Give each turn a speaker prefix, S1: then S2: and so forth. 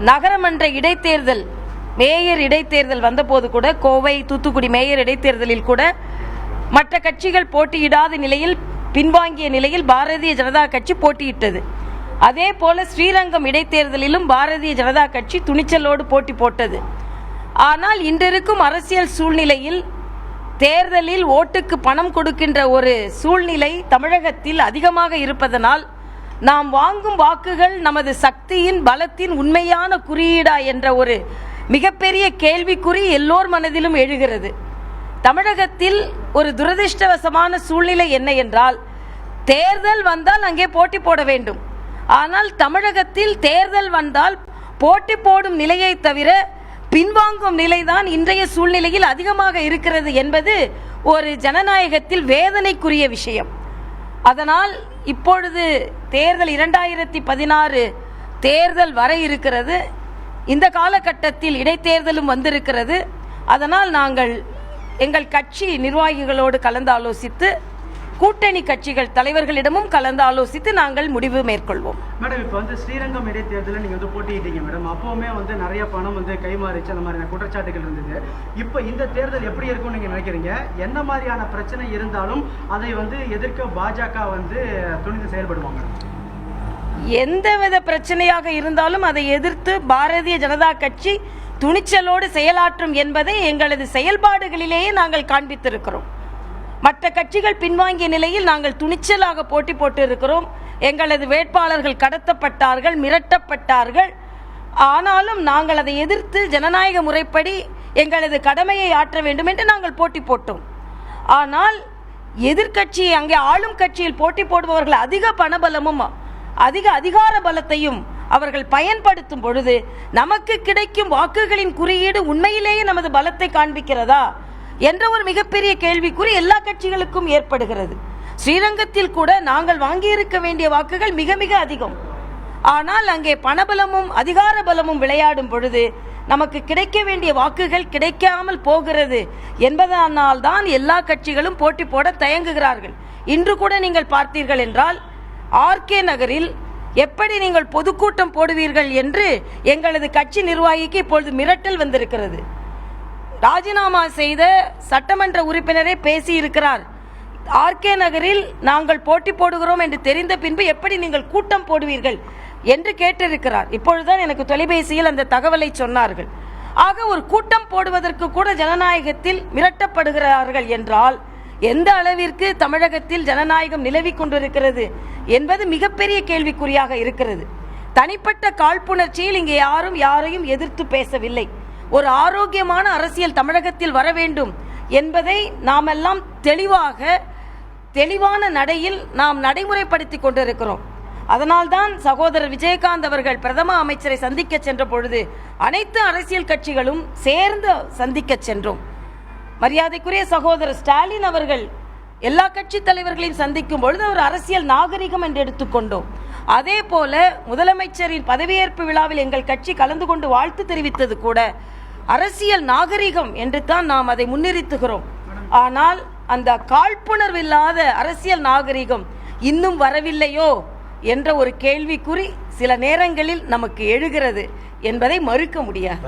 S1: நகரமன்ற இடைத்தேர்தல், மேயர் இடைத்தேர்தல் வந்தபோது கூட, கோவை தூத்துக்குடி மேயர் இடைத்தேர்தலில் கூட மற்ற கட்சிகள் போட்டியிடாத நிலையில், பின்வாங்கிய நிலையில் பாரதிய ஜனதா கட்சி போட்டியிட்டது. அதே போல ஸ்ரீரங்கம் இடைத்தேர்தலிலும் பாரதிய ஜனதா கட்சி துணிச்சலோடு போட்டி போட்டது. ஆனால் இன்றிருக்கும் அரசியல் சூழ்நிலையில் தேர்தலில் ஓட்டுக்கு பணம் கொடுக்கின்ற ஒரு சூழ்நிலை தமிழகத்தில் அதிகமாக இருப்பதனால் நாம் வாங்கும் வாக்குகள் நமது சக்தியின் பலத்தின் உண்மையான குறியீடா என்ற ஒரு மிகப்பெரிய கேள்விக்குறி எல்லோர் மனதிலும் எழுகிறது. தமிழகத்தில் ஒரு துரதிர்ஷ்டவசமான சூழ்நிலை என்ன என்றால், தேர்தல் வந்தால் அங்கே போட்டி போட வேண்டும். ஆனால் தமிழகத்தில் தேர்தல் வந்தால் போட்டி போடும் நிலையை தவிர பின்வாங்கும் நிலைதான் இன்றைய சூழ்நிலையில் அதிகமாக இருக்கிறது என்பது ஒரு ஜனநாயகத்தில் வேதனைக்குரிய விஷயம். அதனால் இப்பொழுது தேர்தல் 2016 தேர்தல் வர இருக்கிறது. இந்த காலகட்டத்தில் இடைத்தேர்தலும் வந்திருக்கிறது. அதனால் நாங்கள் எங்கள் கட்சி நிர்வாகிகளோடு கலந்து ஆலோசித்து, கூட்டணி கட்சிகள் தலைவர்களிடமும் கலந்து ஆலோசித்து நாங்கள் முடிவு மேற்கொள்வோம்.
S2: மேடம், இப்போ ஸ்ரீரங்கம் இடைத்தேர்தலில் நீங்கள் போட்டியிட்டீங்க மேடம். அப்போவுமே நிறைய பணம் கைமாறிச்சு, அந்த மாதிரியான குற்றச்சாட்டுகள் இருந்தது. இப்போ இந்த தேர்தல் எப்படி இருக்கும்னு நீங்கள் நினைக்கிறீங்க? என்ன மாதிரியான பிரச்சனை இருந்தாலும் அதை எதிர்க்க பாஜக துணிந்து செயல்படுவாங்க?
S1: எந்தவித பிரச்சனையாக இருந்தாலும் அதை எதிர்த்து பாரதிய ஜனதா கட்சி துணிச்சலோடு செயலாற்றும் என்பதை எங்களது செயல்பாடுகளிலேயே நாங்கள் காண்பித்திருக்கிறோம். மற்ற கட்சிகள் பின்வாங்கிய நிலையில் நாங்கள் துணிச்சலாக போட்டி போட்டு இருக்கிறோம். எங்களது வேட்பாளர்கள் கடத்தப்பட்டார்கள், மிரட்டப்பட்டார்கள். ஆனாலும் நாங்கள் அதை எதிர்த்து ஜனநாயக முறைப்படி எங்களது கடமையை ஆற்ற வேண்டும் என்று நாங்கள் போட்டி போட்டோம். ஆனால் எதிர்கட்சி, அங்கே ஆளும் கட்சியில் போட்டி போடுபவர்கள் அதிக பணபலமும் அதிக அதிகார பலத்தையும் அவர்கள் பயன்படுத்தும் பொழுது நமக்கு கிடைக்கும் வாக்குகளின் குறியீடு உண்மையிலேயே நமது பலத்தை காண்பிக்கிறதா என்ற ஒரு மிகப்பெரிய கேள்விக்குறி எல்லா கட்சிகளுக்கும் ஏற்படுகிறது. ஸ்ரீரங்கத்தில் கூட நாங்கள் வாங்கியிருக்க வேண்டிய வாக்குகள் மிக மிக அதிகம். ஆனால் அங்கே பணபலமும் அதிகார பலமும் விளையாடும் பொழுது நமக்கு கிடைக்க வேண்டிய வாக்குகள் கிடைக்காமல் போகிறது என்பதனால் தான் எல்லா கட்சிகளும் போட்டி போட தயங்குகிறார்கள். இன்று கூட நீங்கள் பார்த்தீர்கள் என்றால், ஆர்கே நகரில் எப்படி நீங்கள் பொதுக்கூட்டம் போடுவீர்கள் என்று எங்களது கட்சி நிர்வாகிக்கு இப்பொழுது மிரட்டல் வந்திருக்கிறது. ராஜினாமா செய்த சட்டமன்ற உறுப்பினரே பேசி இருக்கிறார். ஆர்கே நகரில் நாங்கள் போட்டி போடுகிறோம் என்று தெரிந்த பின்பு எப்படி நீங்கள் கூட்டம் போடுவீர்கள் என்று கேட்டிருக்கிறார். இப்பொழுதுதான் எனக்கு தொலைபேசியில் அந்த தகவலை சொன்னார்கள். ஆக ஒரு கூட்டம் போடுவதற்கு கூட ஜனநாயகத்தில் மிரட்டப்படுகிறார்கள் என்றால் எந்த அளவிற்கு தமிழகத்தில் ஜனநாயகம் நிலவி கொண்டிருக்கிறது என்பது மிகப்பெரிய கேள்விக்குறியாக இருக்கிறது. தனிப்பட்ட காழ்ப்புணர்ச்சியில் இங்கே யாரும் யாரையும் எதிர்த்து பேசவில்லை. ஒரு ஆரோக்கியமான அரசியல் தமிழகத்தில் வர வேண்டும் என்பதை நாமெல்லாம் தெளிவான நடையில் நாம் நடைமுறைப்படுத்தி கொண்டிருக்கிறோம். அதனால்தான் சகோதரர் விஜயகாந்த் அவர்கள் பிரதம அமைச்சரை சந்திக்க சென்ற பொழுது அனைத்து அரசியல் கட்சிகளும் சேர்ந்து சந்திக்க சென்றோம். மரியாதைக்குரிய சகோதரர் ஸ்டாலின் அவர்கள் எல்லா கட்சி தலைவர்களையும் சந்திக்கும் பொழுது ஒரு அரசியல் நாகரிகம் என்று எடுத்துக்கொண்டோம். அதே போல முதலமைச்சரின் பதவியேற்பு விழாவில் எங்கள் கட்சி கலந்து கொண்டு வாழ்த்து தெரிவித்தது கூட அரசியல் நாகரிகம் என்று தான் நாம் அதை முன்னிறுத்துகிறோம். ஆனால் அந்த காழ்ப்புணர்வில்லாத அரசியல் நாகரிகம் இன்னும் வரவில்லையோ என்ற ஒரு கேள்விக்குறி சில நேரங்களில் நமக்கு எழுகிறது என்பதை மறுக்க முடியாது.